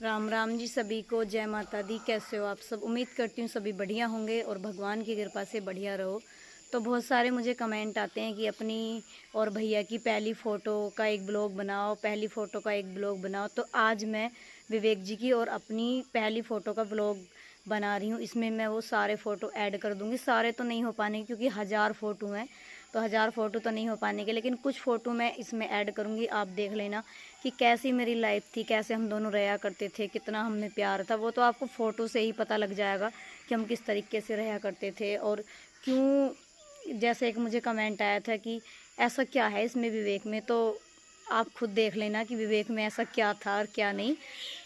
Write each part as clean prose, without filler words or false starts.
राम राम जी सभी को। जय माता दी। कैसे हो आप सब? उम्मीद करती हूँ सभी बढ़िया होंगे और भगवान की कृपा से बढ़िया रहो। तो बहुत सारे मुझे कमेंट आते हैं कि अपनी और भैया की पहली फ़ोटो का एक ब्लॉग बनाओ, पहली फ़ोटो का एक ब्लॉग बनाओ। तो आज मैं विवेक जी की और अपनी पहली फ़ोटो का ब्लॉग बना रही हूँ। इसमें मैं वो सारे फ़ोटो ऐड कर दूँगी। सारे तो नहीं हो पाने क्योंकि 1000 फ़ोटो हैं, तो 1000 फ़ोटो तो नहीं हो पाने के, लेकिन कुछ फ़ोटो मैं इसमें ऐड करूँगी। आप देख लेना कि कैसी मेरी लाइफ थी, कैसे हम दोनों रहा करते थे, कितना हमें प्यार था। वो तो आपको फ़ोटो से ही पता लग जाएगा कि हम किस तरीके से रहा करते थे और क्यों। जैसे एक मुझे कमेंट आया था कि ऐसा क्या है इसमें विवेक में, तो आप खुद देख लेना कि विवेक में ऐसा क्या था और क्या नहीं।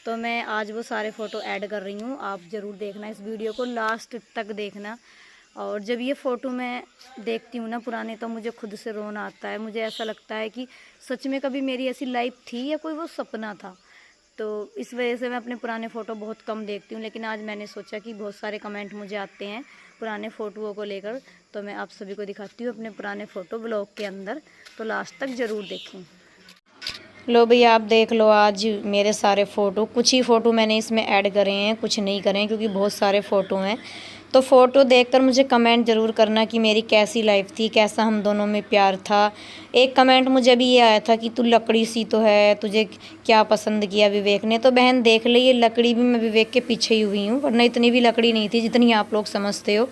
तो मैं आज वो सारे फ़ोटो ऐड कर रही हूँ। आप ज़रूर देखना, इस वीडियो को लास्ट तक देखना। और जब ये फ़ोटो मैं देखती हूँ ना पुराने, तो मुझे खुद से रोना आता है। मुझे ऐसा लगता है कि सच में कभी मेरी ऐसी लाइफ थी या कोई वो सपना था। तो इस वजह से मैं अपने पुराने फ़ोटो बहुत कम देखती हूँ। लेकिन आज मैंने सोचा कि बहुत सारे कमेंट मुझे आते हैं पुराने फ़ोटोओं को लेकर, तो मैं आप सभी को दिखाती हूँ अपने पुराने फ़ोटो ब्लॉग के अंदर। तो लास्ट तक ज़रूर देखें। लो भैया, आप देख लो आज मेरे सारे फ़ोटो। कुछ ही फ़ोटो मैंने इसमें ऐड करे हैं, कुछ नहीं करे हैं क्योंकि बहुत सारे फ़ोटो हैं। तो फ़ोटो देखकर मुझे कमेंट ज़रूर करना कि मेरी कैसी लाइफ थी, कैसा हम दोनों में प्यार था। एक कमेंट मुझे भी ये आया था कि तू लकड़ी सी तो है, तुझे क्या पसंद किया विवेक ने। तो बहन देख ले, ये लकड़ी भी मैं विवेक के पीछे ही हुई हूँ, वरना इतनी भी लकड़ी नहीं थी जितनी आप लोग समझते हो।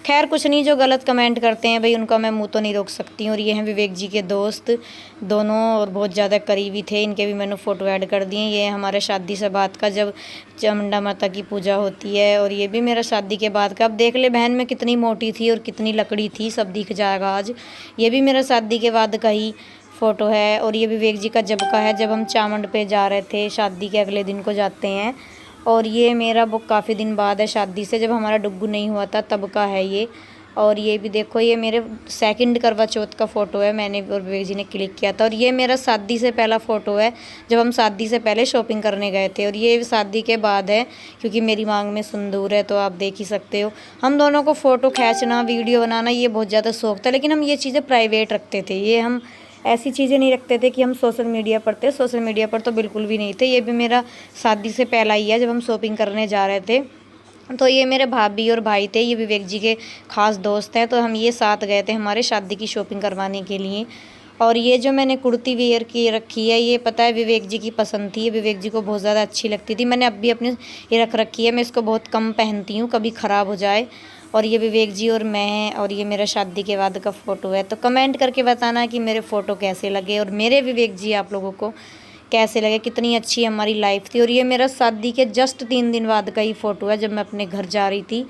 खैर कुछ नहीं, जो गलत कमेंट करते हैं भाई उनका मैं मुंह तो नहीं रोक सकती हूँ। और ये हैं विवेक जी के दोस्त दोनों, और बहुत ज़्यादा करीबी थे। इनके भी मैंने फ़ोटो ऐड कर दिए। ये हमारे शादी से बाद का, जब चामुंडा माता की पूजा होती है। और ये भी मेरा शादी के बाद का। अब देख ले बहन मैं कितनी मोटी थी और कितनी लकड़ी थी, सब दिख जाएगा आज। ये भी मेरा शादी के बाद का ही फ़ोटो है। और ये विवेक जी का जब का है, जब हम चामुंड पे जा रहे थे, शादी के अगले दिन को जाते हैं। और ये मेरा वो काफ़ी दिन बाद है शादी से, जब हमारा डुग्गू नहीं हुआ था तब का है ये। और ये भी देखो, ये मेरे सेकंड करवा चौथ का फ़ोटो है, मैंने और विवेक जी ने क्लिक किया था। और ये मेरा शादी से पहला फ़ोटो है, जब हम शादी से पहले शॉपिंग करने गए थे। और ये शादी के बाद है क्योंकि मेरी मांग में सिंदूर है, तो आप देख ही सकते हो। हम दोनों को फ़ोटो खींचना, वीडियो बनाना ये बहुत ज़्यादा शौक था, लेकिन हम ये चीज़ें प्राइवेट रखते थे। ये हम ऐसी चीज़ें नहीं रखते थे कि हम सोशल मीडिया पर थे। सोशल मीडिया पर तो बिल्कुल भी नहीं थे। ये भी मेरा शादी से पहला ही है, जब हम शॉपिंग करने जा रहे थे। तो ये मेरे भाभी और भाई थे, ये विवेक जी के ख़ास दोस्त हैं। तो हम ये साथ गए थे हमारे शादी की शॉपिंग करवाने के लिए। और ये जो मैंने कुर्ती वेयर की रखी है, ये पता है विवेक जी की पसंद थी। ये विवेक जी को बहुत ज़्यादा अच्छी लगती थी। मैंने अब भी अपने ये रख रखी है। मैं इसको बहुत कम पहनती हूँ, कभी ख़राब हो जाए। और ये विवेक जी और मैं, और ये मेरा शादी के बाद का फ़ोटो है। तो कमेंट करके बताना कि मेरे फ़ोटो कैसे लगे और मेरे विवेक जी आप लोगों को कैसे लगे, कितनी अच्छी हमारी लाइफ थी। और ये मेरा शादी के जस्ट 3 दिन बाद का ही फ़ोटो है, जब मैं अपने घर जा रही थी।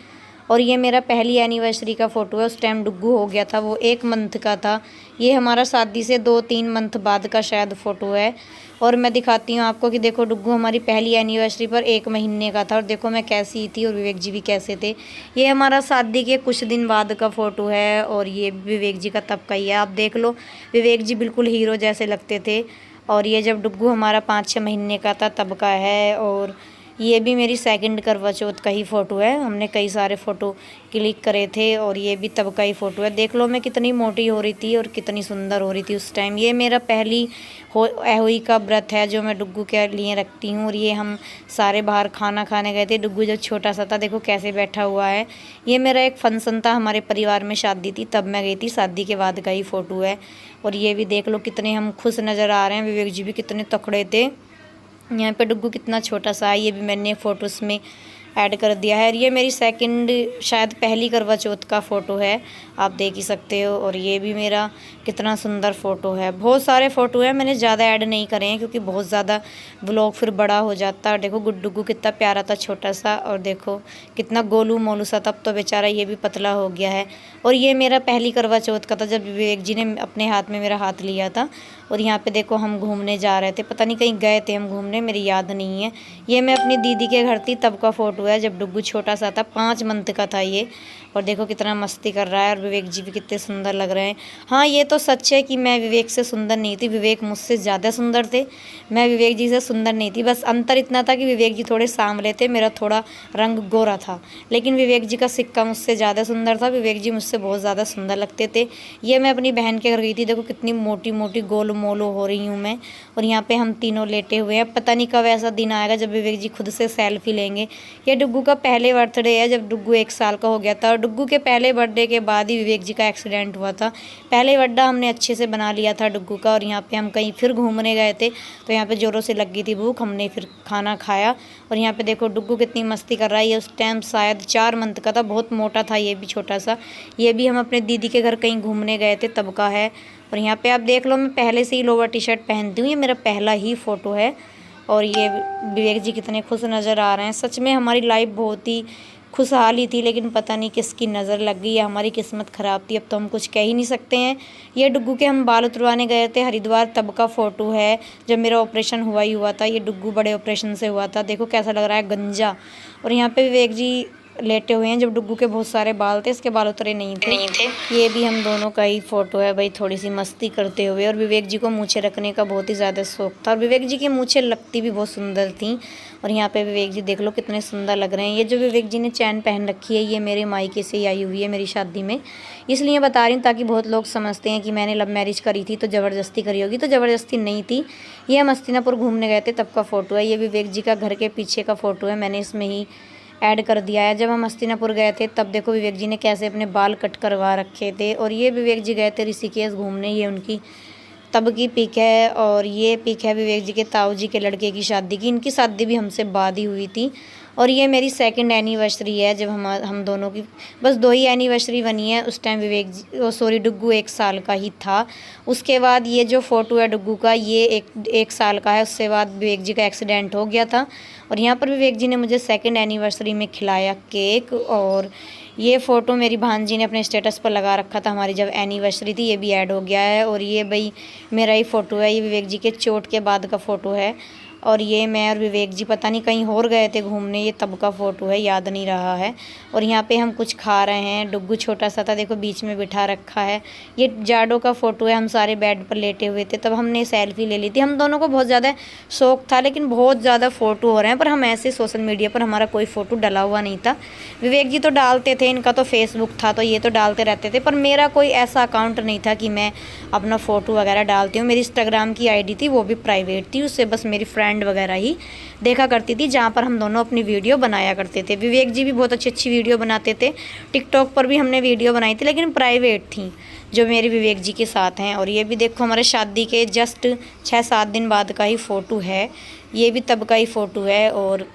और ये मेरा पहली एनिवर्सरी का फ़ोटो है। उस टाइम डुग्गू हो गया था, वो 1 मंथ का था। ये हमारा शादी से 2-3 मंथ बाद का शायद फ़ोटो है। और मैं दिखाती हूँ आपको कि देखो डुग्गू हमारी पहली एनिवर्सरी पर 1 महीने का था। और देखो मैं कैसी थी और विवेक जी भी कैसे थे। ये हमारा शादी के कुछ दिन बाद का फ़ोटो है। और ये विवेक जी का तब का ही है। आप देख लो, विवेक जी बिल्कुल हीरो जैसे लगते थे। और ये जब डुग्गू हमारा 5-6 महीने का था तब का है। और ये भी मेरी सेकंड करवा चौथ का ही फ़ोटो है। हमने कई सारे फ़ोटो क्लिक करे थे और ये भी तब का ही फ़ोटो है। देख लो मैं कितनी मोटी हो रही थी और कितनी सुंदर हो रही थी उस टाइम। ये मेरा पहली अहोई का व्रत है, जो मैं डुग्गू के लिए रखती हूँ। और ये हम सारे बाहर खाना खाने गए थे। डुग्गू जब छोटा सा था, देखो कैसे बैठा हुआ है। ये मेरा एक फंक्शन था, हमारे परिवार में शादी थी, तब मैं गई थी। शादी के बाद का ही फ़ोटो है। और ये भी देख लो कितने हम खुश नज़र आ रहे हैं। विवेक जी भी कितने तकड़े थे। यहाँ पे डुग्गू कितना छोटा सा है। ये भी मैंने फ़ोटोज़ में ऐड कर दिया है। और ये मेरी सेकंड, शायद पहली करवा चौथ का फ़ोटो है, आप देख ही सकते हो। और ये भी मेरा कितना सुंदर फ़ोटो है। बहुत सारे फ़ोटो हैं, मैंने ज़्यादा ऐड नहीं करे हैं क्योंकि बहुत ज़्यादा व्लॉग फिर बड़ा हो जाता है। और देखो डुग्गू कितना प्यारा था, छोटा सा। और देखो कितना गोलू मोलू सा, तब तो बेचारा ये भी पतला हो गया है। और ये मेरा पहली करवा चौथ का था, जब विवेक जी ने अपने हाथ में मेरा हाथ लिया था। और यहाँ पे देखो हम घूमने जा रहे थे, पता नहीं कहीं गए थे हम घूमने, मेरी याद नहीं है। ये मैं अपनी दीदी के घर थी तब का फ़ोटो फ़ोटो है जब डुग्गू छोटा सा था, 5 मंथ का था ये। और देखो कितना मस्ती कर रहा है, और विवेक जी भी कितने सुंदर लग रहे हैं। हाँ, ये तो सच है कि मैं विवेक से सुंदर नहीं थी, विवेक मुझसे ज़्यादा सुंदर थे। मैं विवेक जी से सुंदर नहीं थी, बस अंतर इतना था कि विवेक जी थोड़े सांवले थे, मेरा थोड़ा रंग गोरा था। लेकिन विवेक जी का सिक्का मुझसे ज़्यादा सुंदर था, विवेक जी मुझसे बहुत ज़्यादा सुंदर लगते थे। ये मैं अपनी बहन के घर गई थी, देखो कितनी मोटी मोटी गोल मोलो हो रही हूँ मैं। और यहाँ पे हम तीनों लेटे हुए हैं। पता नहीं कब ऐसा दिन आएगा जब विवेक जी खुद से सेल्फी लेंगे। ये डुग्गू का पहले बर्थडे है, जब डुग्गू 1 साल का हो गया था। और डुग्गू के पहले बर्थडे के बाद ही विवेक जी का एक्सीडेंट हुआ था। पहले बर्थडे हमने अच्छे से बना लिया था डुग्गू का। और यहाँ पे हम कहीं फिर घूमने गए थे, तो यहाँ पे ज़ोरों से लग गई थी भूख, हमने फिर खाना खाया। और यहाँ पे देखो डुग्गू कितनी मस्ती कर रहा है। ये उस टाइम शायद 4 मंथ का था, बहुत मोटा था ये भी, छोटा सा। ये भी हम अपने दीदी के घर कहीं घूमने गए थे तब का है। और यहाँ पे आप देख लो, मैं पहले से ही लोअर टी शर्ट पहनती हूँ, ये मेरा पहला ही फ़ोटो है। और ये विवेक जी कितने खुश नज़र आ रहे हैं। सच में हमारी लाइफ बहुत ही खुशहाली थी, लेकिन पता नहीं किसकी नज़र लग गई, या हमारी किस्मत ख़राब थी, अब तो हम कुछ कह ही नहीं सकते हैं। ये डुग्गू के हम बाल उतरवाने गए थे हरिद्वार, तब का फ़ोटो है जब मेरा ऑपरेशन हुआ ही हुआ था। ये डुग्गू बड़े ऑपरेशन से हुआ था, देखो कैसा लग रहा है, गंजा। और यहाँ पे विवेक जी लेटे हुए हैं जब डुग्गू के बहुत सारे बाल थे, इसके बाल उतरे नहीं थे। ये भी हम दोनों का ही फ़ोटो है भाई, थोड़ी सी मस्ती करते हुए। और विवेक जी को मूछें रखने का बहुत ही ज़्यादा शौक था, और विवेक जी की मूछें लगती भी बहुत सुंदर थी। और यहाँ पे विवेक जी देख लो कितने सुंदर लग रहे हैं। ये जो विवेक जी ने चैन पहन रखी है, ये मेरे मायके से ही आई हुई है मेरी शादी में, इसलिए बता रही हूँ ताकि बहुत लोग समझते हैं कि मैंने लव मैरिज करी थी तो ज़बरदस्ती करी होगी, तो ज़बरदस्ती नहीं थी। ये हम हस्तिनापुर घूमने गए थे तब का फ़ोटो है। ये विवेक जी का घर के पीछे का फ़ोटो है, मैंने इसमें ही ऐड कर दिया है। जब हम हस्तिनापुर गए थे तब देखो विवेक जी ने कैसे अपने बाल कट करवा रखे थे। और ये विवेक जी गए थे ऋषिकेश घूमने, ये उनकी तब की पिक है। और ये पिक है विवेक जी के ताऊ जी के लड़के की शादी की, इनकी शादी भी हमसे बाद ही हुई थी। और ये मेरी 2nd एनिवर्सरी है, जब हम दोनों की बस 2 ही एनिवर्सरी बनी है। उस टाइम विवेक जी सॉरी डुग्गू 1 साल का ही था। उसके बाद ये जो फ़ोटो है डुग्गू का, ये एक साल का है। उसके बाद विवेक जी का एक्सीडेंट हो गया था। और यहाँ पर विवेक जी ने मुझे 2nd एनिवर्सरी में खिलाया केक। और ये फ़ोटो मेरी भांजी ने अपने स्टेटस पर लगा रखा था, हमारी जब एनिवर्सरी थी, ये भी ऐड हो गया है। और ये भाई मेरा ही फ़ोटो है, ये विवेक जी के चोट के बाद का फ़ोटो है। और ये मैं और विवेक जी पता नहीं कहीं और गए थे घूमने, ये तब का फ़ोटो है, याद नहीं रहा है। और यहाँ पे हम कुछ खा रहे हैं, डुग्गू छोटा सा था, देखो बीच में बिठा रखा है। ये जाडो का फ़ोटो है, हम सारे बेड पर लेटे हुए थे, तब हमने सेल्फ़ी ले ली थी। हम दोनों को बहुत ज़्यादा शौक था, लेकिन बहुत ज़्यादा फ़ोटो हो रहे हैं, पर हम ऐसे सोशल मीडिया पर हमारा कोई फ़ोटो डला हुआ नहीं था। विवेक जी तो डालते थे, इनका तो फेसबुक था तो ये तो डालते रहते थे, पर मेरा कोई ऐसा अकाउंट नहीं था कि मैं अपना फ़ोटो वगैरह डालती हूँ। मेरी इंस्टाग्राम की आईडी थी, वो भी प्राइवेट थी, उससे बस मेरी फ्रेंड वगैरह ही देखा करती थी, जहाँ पर हम दोनों अपनी वीडियो बनाया करते थे। विवेक जी भी बहुत अच्छी अच्छी वीडियो बनाते थे, टिकटॉक पर भी हमने वीडियो बनाई थी, लेकिन प्राइवेट थी जो मेरे विवेक जी के साथ हैं। और ये भी देखो हमारे शादी के जस्ट 6-7 दिन बाद का ही फ़ोटो है, ये भी तब का ही फ़ोटो है। और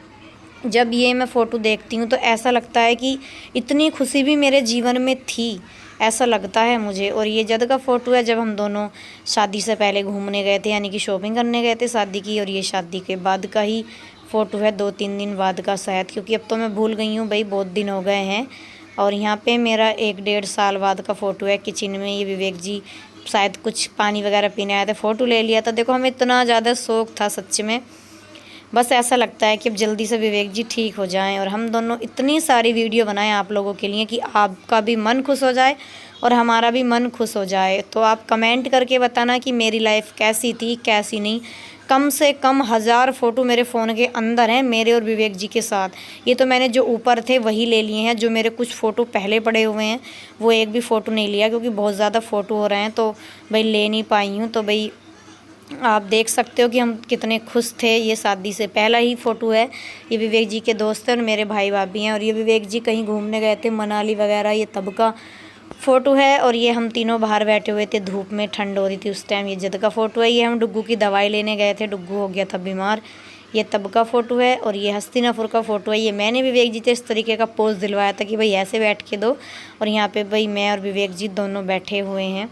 जब ये मैं फ़ोटो देखती हूँ तो ऐसा लगता है कि इतनी खुशी भी मेरे जीवन में थी, ऐसा लगता है मुझे। और ये जब का फ़ोटो है जब हम दोनों शादी से पहले घूमने गए थे, यानी कि शॉपिंग करने गए थे शादी की। और ये शादी के बाद का ही फ़ोटो है, 2-3 दिन बाद का शायद, क्योंकि अब तो मैं भूल गई हूँ भाई, बहुत दिन हो गए हैं। और यहाँ पे मेरा 1-1.5 साल बाद का फ़ोटो है किचन में। ये विवेक जी शायद कुछ पानी वगैरह पीने आए थे, फ़ोटो ले लिया था। देखो हमें इतना ज़्यादा शौक था सच में, बस ऐसा लगता है कि अब जल्दी से विवेक जी ठीक हो जाएं और हम दोनों इतनी सारी वीडियो बनाएं आप लोगों के लिए कि आपका भी मन खुश हो जाए और हमारा भी मन खुश हो जाए। तो आप कमेंट करके बताना कि मेरी लाइफ कैसी थी, कैसी नहीं। कम से कम 1000 फ़ोटो मेरे फ़ोन के अंदर हैं मेरे और विवेक जी के साथ। ये तो मैंने जो ऊपर थे वही ले लिए हैं, जो मेरे कुछ फ़ोटो पहले पड़े हुए हैं वो एक भी फ़ोटो नहीं लिया, क्योंकि बहुत ज़्यादा फ़ोटो हो रहे हैं तो भाई ले नहीं पाई हूँ। तो भाई आप देख सकते हो कि हम कितने खुश थे। ये शादी से पहला ही फ़ोटो है, ये विवेक जी के दोस्त हैं और मेरे भाई भाभी हैं। और ये विवेक जी कहीं घूमने गए थे मनाली वगैरह, ये तब का फ़ोटो है। और ये हम तीनों बाहर बैठे हुए थे, धूप में ठंड हो रही थी उस टाइम, ये जद का फ़ोटो है। ये हम डुग्गू की दवाई लेने गए थे, डुग्गू हो गया था बीमार, ये तब का फ़ोटो है। और ये हस्तिनापुर का फ़ोटो है, ये मैंने विवेक जी से इस तरीके का पोज दिलवाया था कि भाई ऐसे बैठ के दो। और यहाँ पे भाई मैं और विवेक जी दोनों बैठे हुए हैं।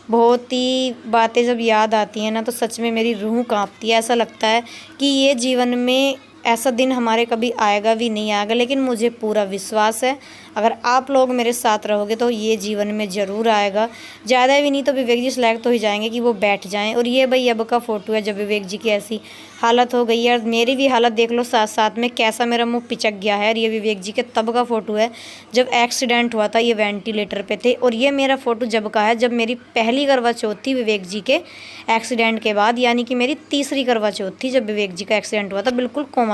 बहुत ही बातें जब याद आती हैं ना तो सच में मेरी रूह कांपती है। ऐसा लगता है कि ये जीवन में ऐसा दिन हमारे कभी आएगा भी नहीं आएगा, लेकिन मुझे पूरा विश्वास है अगर आप लोग मेरे साथ रहोगे तो ये जीवन में ज़रूर आएगा। ज़्यादा भी नहीं तो विवेक जी सिलेक्ट तो ही जाएंगे कि वो बैठ जाएं। और ये भाई अब का फ़ोटो है जब विवेक जी की ऐसी हालत हो गई है। और मेरी भी हालत देख लो साथ साथ में, कैसा मेरा मुंह पिचक गया है। और ये विवेक जी के तब का फ़ोटो है जब एक्सीडेंट हुआ था, ये वेंटिलेटर पे थे। और ये मेरा फ़ोटो जब का है जब मेरी पहली करवा चौथ थी विवेक जी के एक्सीडेंट के बाद, यानी कि मेरी तीसरी करवा चौथ थी जब विवेक जी का एक्सीडेंट हुआ था, बिल्कुल कोमा